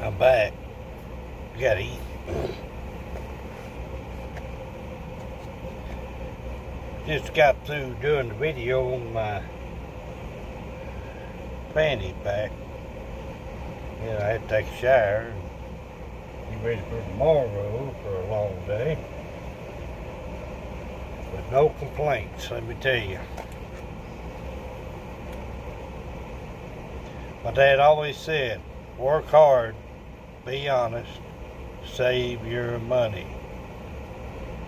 I'm back. Gotta eat. Just got through doing the video on my fanny pack. Yeah, I had to take a shower and get ready for tomorrow for a long day. But no complaints, let me tell you. My dad always said, work hard, be honest, save your money.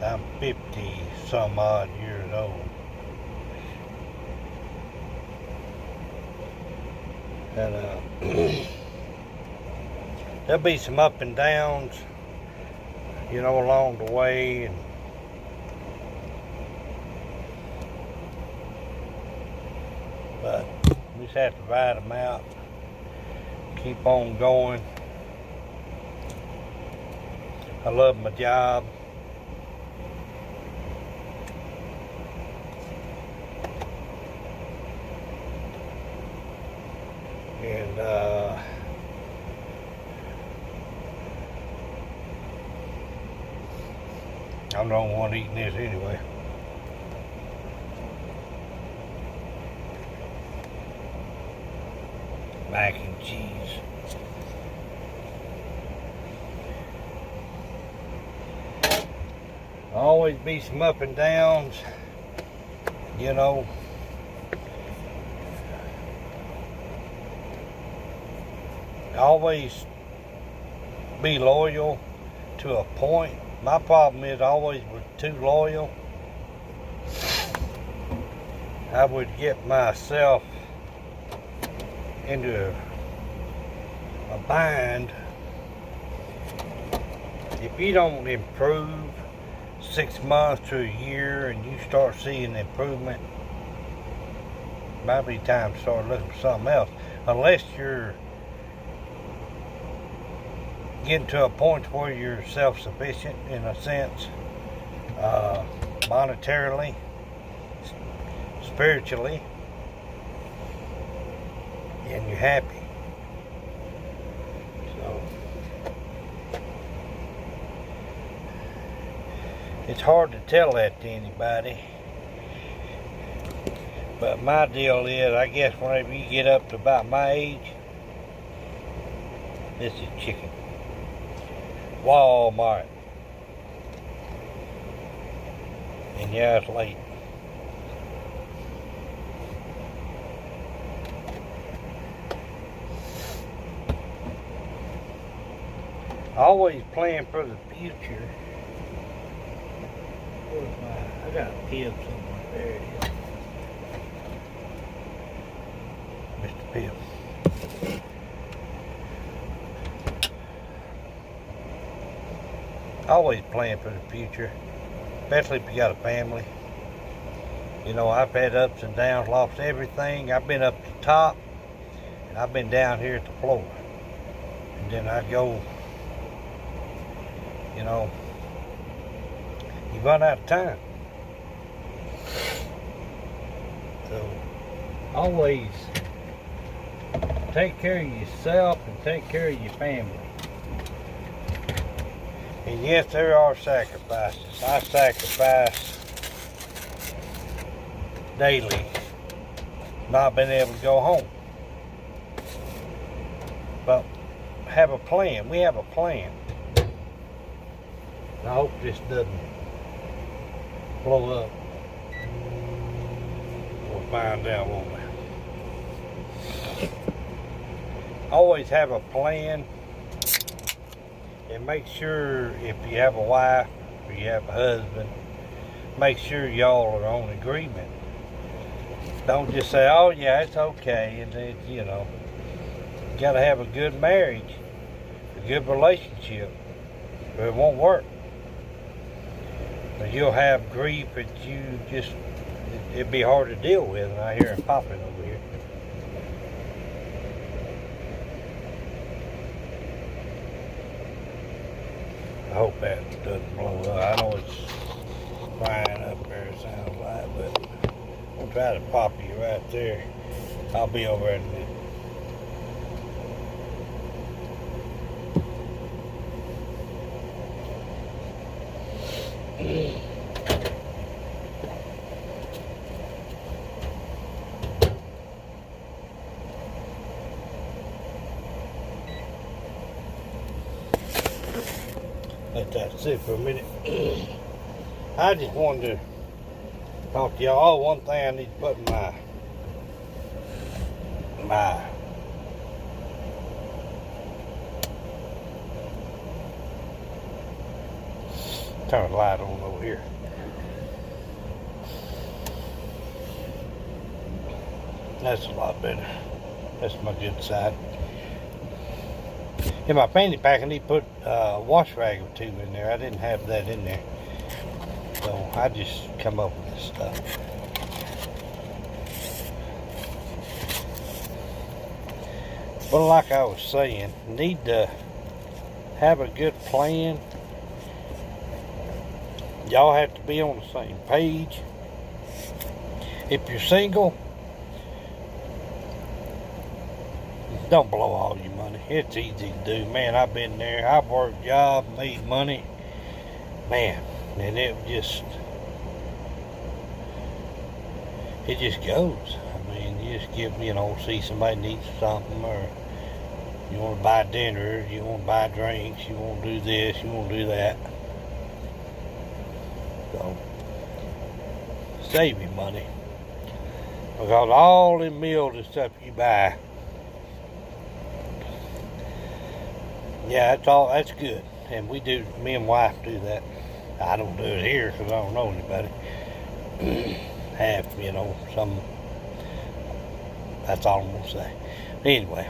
I'm 50 some odd years old. And there'll be some up and downs, you know, along the way, but we just have to ride them out, keep on going. I love my job. And I'm the only one eating this anyway. Mac and cheese. Always be some up and downs, you know. Always be loyal to a point. My problem is I always was too loyal. I would get myself into a bind. If you don't improve 6 months to a year and you start seeing improvement, might be time to start looking for something else. Unless you're getting to a point where you're self-sufficient in a sense, monetarily, spiritually, and you're happy. So it's hard to tell that to anybody, but my deal is, I guess whenever you get up to about my age, this is chicken. Walmart. And yeah, it's late. Always plan for the future. Where's my, I got a Pibb somewhere. There it is. Mr. Pibb. Always plan for the future, especially if you got a family. You know, I've had ups and downs, lost everything. I've been up to the top, and I've been down here at the floor. And then I go, you know, you run out of time. So, always take care of yourself and take care of your family. And yes, there are sacrifices. I sacrifice daily not being able to go home. But have a plan. We have a plan. And I hope this doesn't blow up. We'll find out, won't we? Always have a plan. And make sure if you have a wife or you have a husband, make sure y'all are on agreement. Don't just say, oh yeah, it's okay. And then, you know, you gotta have a good marriage, a good relationship, or it won't work. But you'll have grief that you just, it'd be hard to deal with. And I hear it popping over here. I hope that doesn't blow up. I know it's frying up there, it sounds like, but I'll try to pop you right there. I'll be over in a minute. Let that sit for a minute. I just wanted to talk to y'all. Oh, one thing I need to put in my turn the light on over here. That's a lot better. That's my good side. In my fanny pack, I need to put a wash rag or two in there. I didn't have that in there. So I just come up with this stuff. But like I was saying, need to have a good plan. Y'all have to be on the same page. If you're single, don't blow all your money. It's easy to do. Man, I've been there. I've worked jobs, made money. Man, and it just goes. I mean, you just see somebody needs something, or you want to buy dinner, you want to buy drinks, you want to do this, you want to do that. So, save your money. Because all the meals and stuff you buy, yeah, that's good. And me and wife do that. I don't do it here because I don't know anybody. That's all I'm going to say. Anyway,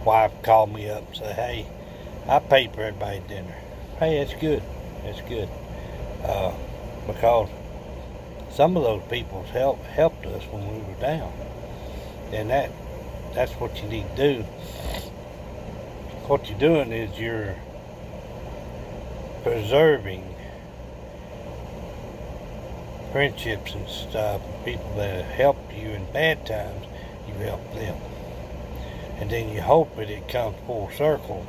wife called me up and said, hey, I paid for everybody's dinner. Hey, that's good. That's good. Because some of those people helped us when we were down. And that's what you need to do. What you're doing is you're preserving friendships and stuff. People that have helped you in bad times, you help them. And then you hope that it comes full circle,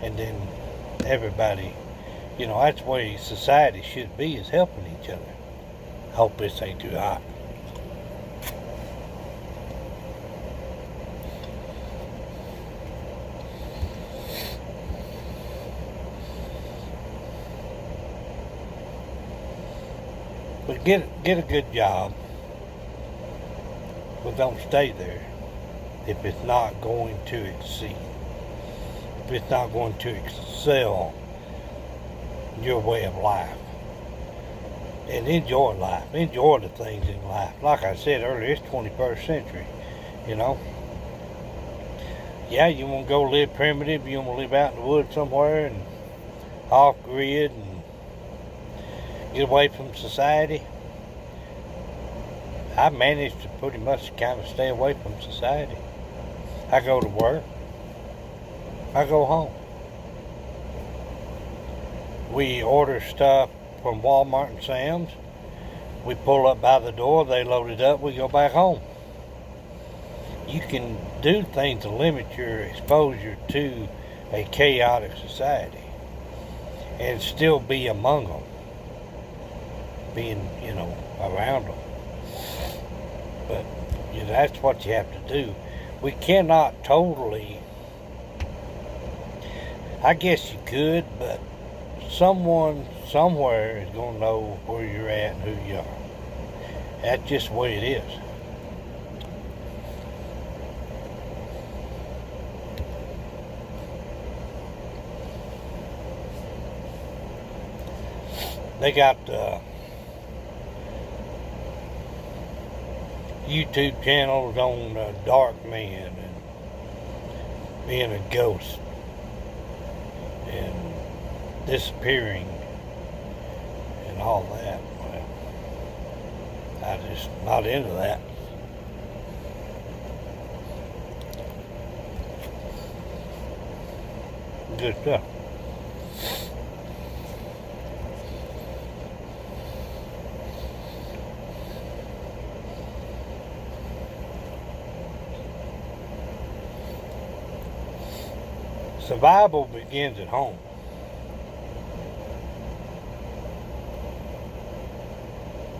and then everybody, that's the way society should be, is helping each other. Hope this ain't too hot. But get a good job, but don't stay there if it's not going to exceed, if it's not going to excel your way of life. And enjoy life, enjoy the things in life. Like I said earlier, it's 21st century, Yeah, you want to go live primitive, you want to live out in the woods somewhere and off grid and get away from society. I managed to pretty much kind of stay away from society. I go to work. I go home. We order stuff from Walmart and Sam's. We pull up by the door, they load it up, we go back home. You can do things to limit your exposure to a chaotic society and still be among them. Being, around them. But, that's what you have to do. We cannot totally, I guess you could, but someone somewhere is going to know where you're at and who you are. That's just the way it is. They got YouTube channels on Dark Man and being a ghost and disappearing and all that. Well, I'm just not into that. Good stuff. Survival begins at home.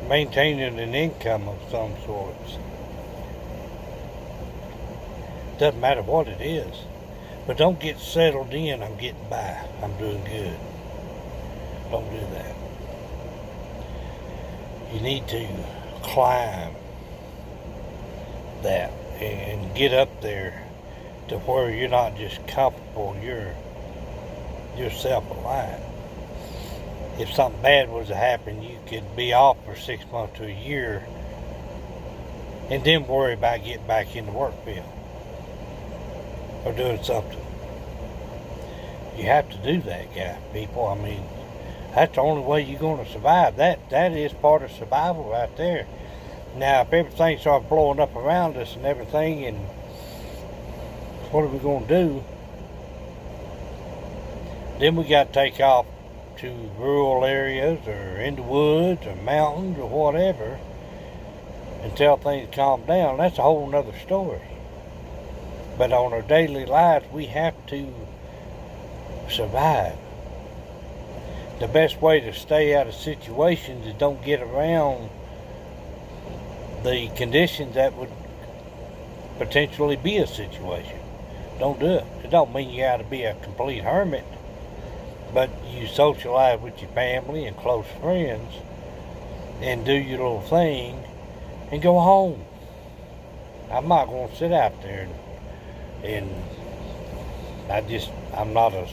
Maintaining an income of some sort. Doesn't matter what it is. But don't get settled in, I'm getting by, I'm doing good. Don't do that. You need to climb that and get up there to where you're not just comfortable, you're self-reliant. If something bad was to happen, you could be off for 6 months to a year and then worry about getting back in the work field or doing something. You have to do that, guys, people. I mean, that's the only way you're going to survive. That is part of survival right there. Now, if everything starts blowing up around us and everything, and what are we going to do? Then we got to take off to rural areas or in the woods or mountains or whatever until things calm down. That's a whole nother story. But on our daily lives, we have to survive. The best way to stay out of situations is don't get around the conditions that would potentially be a situation. Don't do it. It don't mean you got to be a complete hermit, but you socialize with your family and close friends and do your little thing and go home. I'm not going to sit out there and I'm not a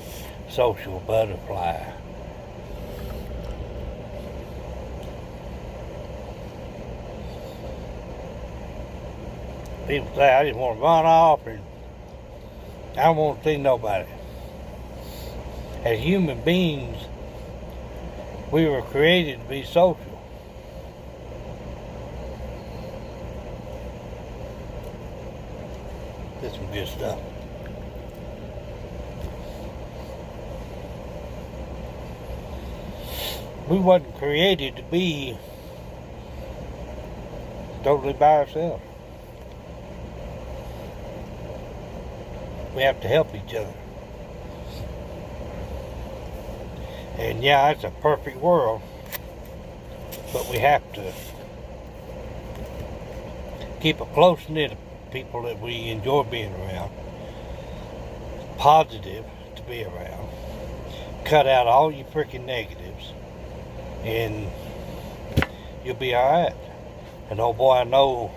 social butterfly. People say I just want to run off and I don't want to see nobody. As human beings, we were created to be social. That's some good stuff. We wasn't created to be totally by ourselves. We have to help each other. And yeah, it's a perfect world, but we have to keep a close knit of people that we enjoy being around, positive to be around, cut out all your freaking negatives, and you'll be alright. And oh boy, I know,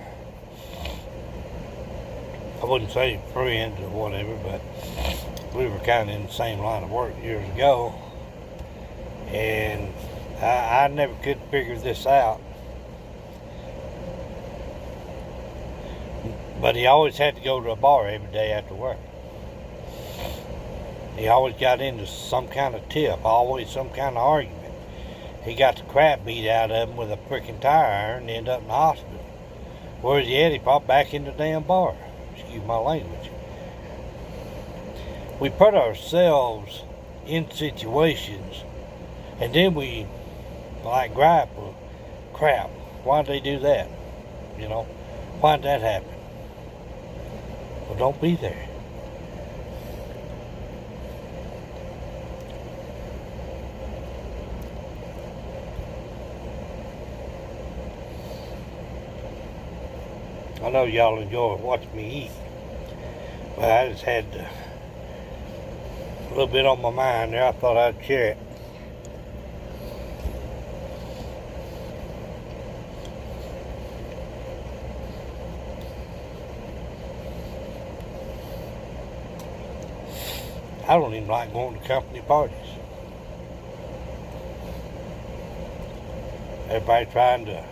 I wouldn't say friends or whatever, but we were kind of in the same line of work years ago, and I never could figure this out. But he always had to go to a bar every day after work. He always got into some kind of tip, always some kind of argument. He got the crap beat out of him with a freaking tire iron and ended up in the hospital. Where's he at? He popped back in the damn bar. Excuse my language. We put ourselves in situations and then we, like Gripe, well, crap, why'd they do that? You know, why'd that happen? Well, don't be there. I know y'all enjoy watching me eat, but I just had a little bit on my mind there. I thought I'd share it. I don't even like going to company parties. Everybody trying to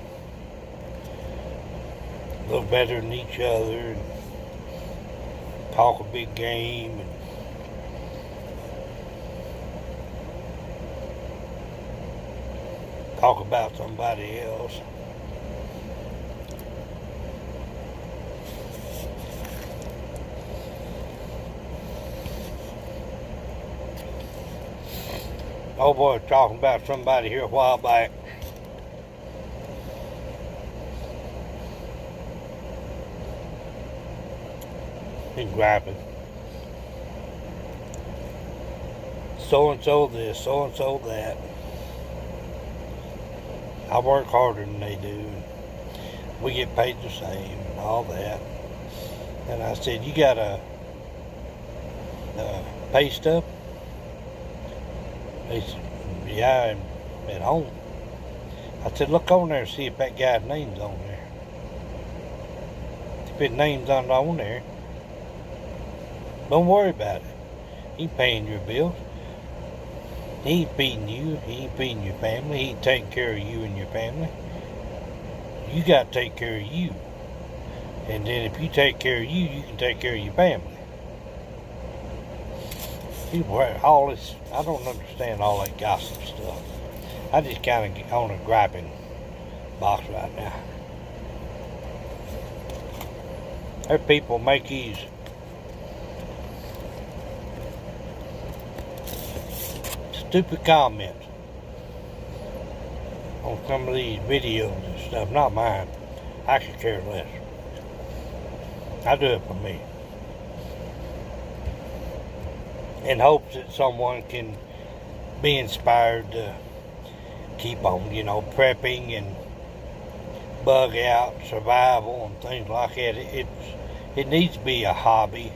look better than each other and talk a big game and talk about somebody else. Oh boy, I was talking about somebody here a while back. He's griping. So-and-so this, so-and-so that. I work harder than they do. And we get paid the same and all that. And I said, you got a pay stub? He said, Yeah, at home. I said, look on there and see if that guy's name's on there. If his name's not on there, don't worry about it. He ain't paying your bills. He ain't feeding you. He ain't feeding your family. He ain't taking care of you and your family. You got to take care of you. And then if you take care of you, you can take care of your family. People, all this, I don't understand all that gossip stuff. I just kind of on a griping box right now. There people make these stupid comments on some of these videos and stuff. Not mine. I could care less. I do it for me. In hopes that someone can be inspired to keep on, prepping and bug out, survival and things like that. It needs to be a hobby,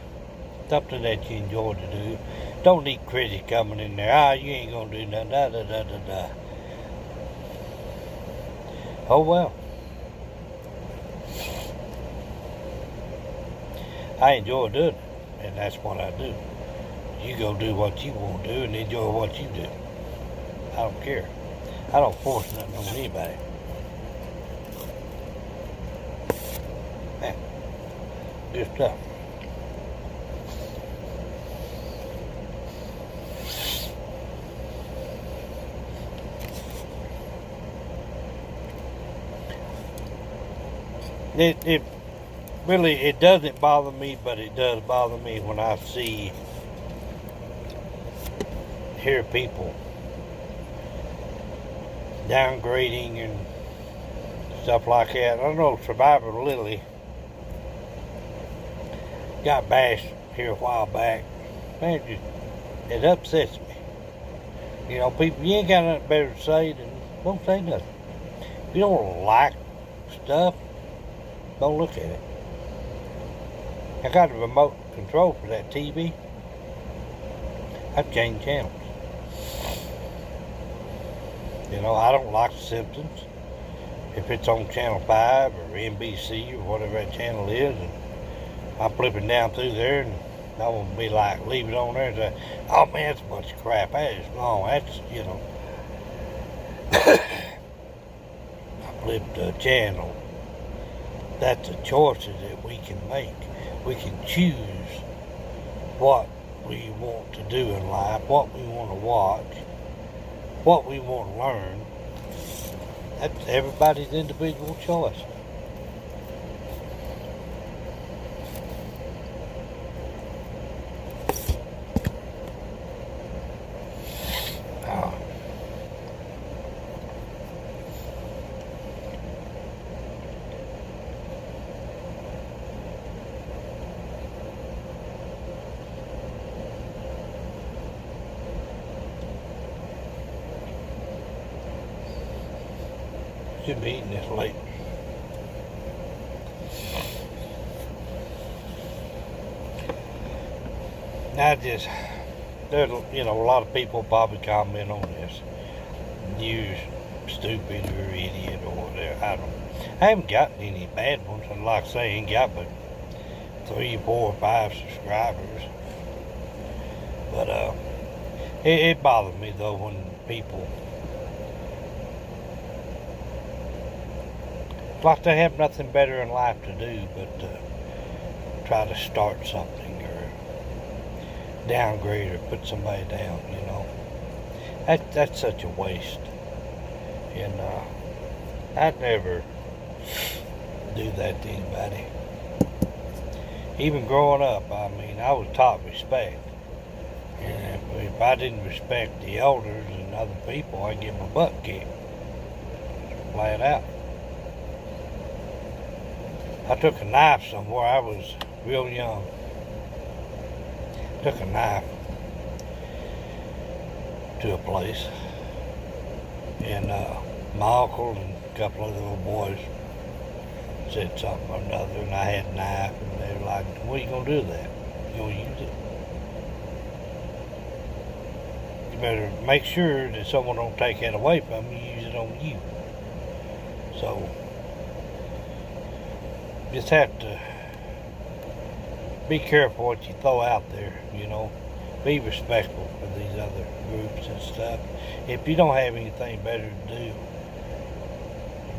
something that you enjoy to do. Don't need critics coming in there. You ain't gonna do nothing. Da da da da da. Oh well. I enjoy doing it, and that's what I do. You go do what you want to do and enjoy what you do. I don't care. I don't force nothing on anybody. Man, good stuff. It really, it doesn't bother me, but it does bother me when I hear people downgrading and stuff like that. I know Survivor Lily got bashed here a while back. Man, it upsets me. People, you ain't got nothing better to say than don't say nothing. If you don't like stuff, don't look at it. I got a remote control for that TV. I've changed channels. I don't like The Simpsons. If it's on Channel 5 or NBC or whatever that channel is, and I'm flipping down through there, and I won't be like, leave it on there and say, oh man, that's a bunch of crap. That is wrong. That's, I flipped the channel. That's the choices that we can make. We can choose what we want to do in life, what we want to watch, what we want to learn. That's everybody's individual choice. Shouldn't be eating this late. There's a lot of people probably comment on this. You stupid or idiot or whatever. I haven't gotten any bad ones. And like I say, I ain't got but 3, 4, 5 subscribers. But it bothers me though when people like they have nothing better in life to do but try to start something or downgrade or put somebody down, That's such a waste. And I'd never do that to anybody. Even growing up, I was taught respect. And if I didn't respect the elders and other people, I'd get my butt kicked. Flat out. I took a knife somewhere. I was real young. Took a knife to a place, and my uncle and a couple of the little boys said something or another, and I had a knife, and they were like, "What are you gonna do with that? You gonna use it?" you better make sure that someone don't take that away from you, use it on you. So, just have to be careful what you throw out there, you know. Be respectful for these other groups and stuff. If you don't have anything better to do, you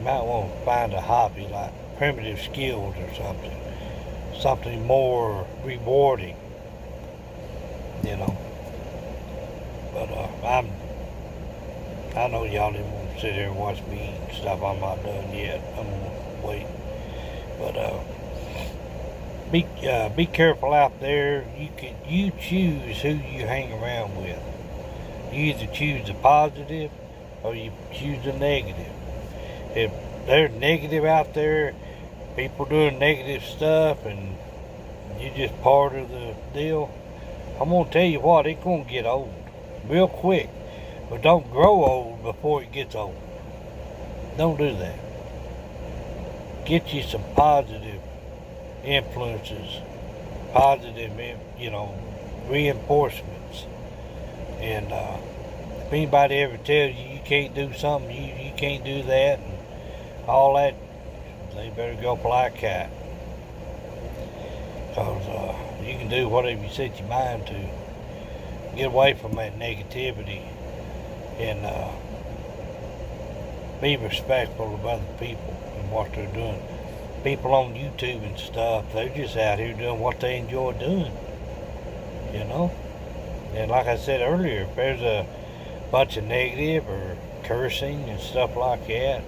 might want to find a hobby like primitive skills or something. Something more rewarding, you know. But I know y'all didn't want to sit here and watch me eat and stuff. I'm not done yet. I'm gonna wait. But be careful out there. You choose who you hang around with. You either choose the positive or you choose the negative. If there's negative out there, people doing negative stuff, and you're just part of the deal, I'm gonna tell you what, it's gonna get old real quick. But don't grow old before it gets old. Don't do that. Get you some positive influences, positive, you know, reinforcements. And if anybody ever tells you you can't do something, you can't do that, and all that, they better go fly a kite. Because you can do whatever you set your mind to. Get away from that negativity and be respectful of other people and what they're doing. People on YouTube and stuff, they're just out here doing what they enjoy doing, you know. And like I said earlier, if there's a bunch of negative or cursing and stuff like that,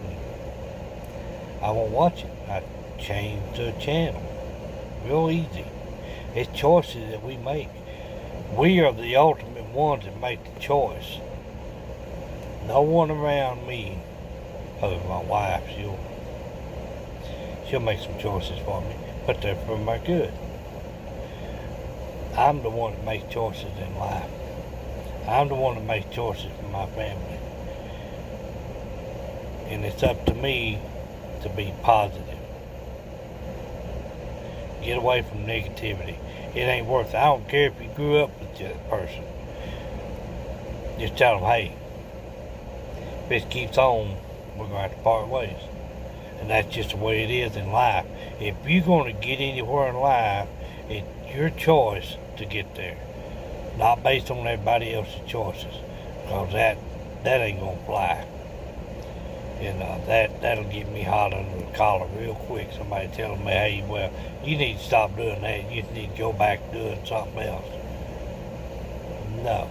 I won't watch it. I change the channel. Real easy. It's choices that we make. We are the ultimate ones that make the choice. No one around me, other than my wife, she'll make some choices for me, but they're for my good. I'm the one that makes choices in life. I'm the one that makes choices for my family. And it's up to me to be positive. Get away from negativity. It ain't worth it. I don't care if you grew up with that person. Just tell them, hey, if this keeps on, we're going to have to part ways. And that's just the way it is in life. If you're going to get anywhere in life, it's your choice to get there. Not based on everybody else's choices. Because that ain't going to fly. And that'll get me hot under the collar real quick. Somebody telling me, hey, well, you need to stop doing that. You need to go back doing something else. No.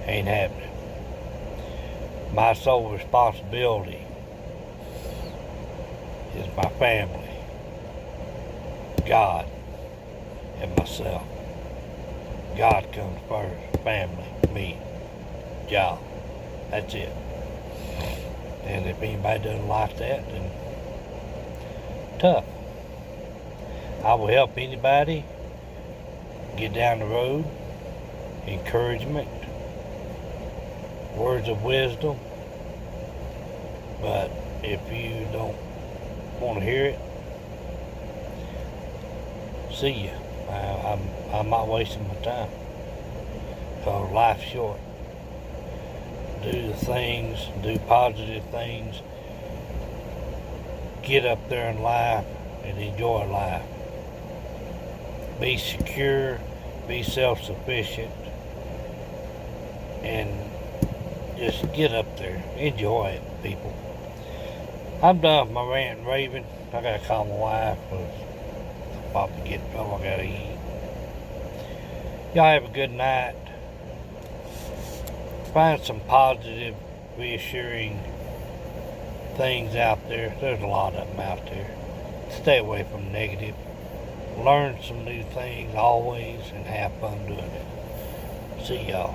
Ain't happening. My sole responsibility is my family, God, and myself. God comes first. Family, me, job. That's it. And if anybody doesn't like that, then tough. I will help anybody get down the road. Encouragement, words of wisdom. But if you don't want to hear it, see ya. I'm not wasting my time. Because life's short. Do the things, do positive things, get up there in life and enjoy life. Be secure, be self-sufficient, and just get up there. Enjoy it, people. I'm done with my rant and raving. I gotta call my wife, because I'm about to get home. I gotta eat. Y'all have a good night. Find some positive, reassuring things out there. There's a lot of them out there. Stay away from negative. Learn some new things always and have fun doing it. See y'all.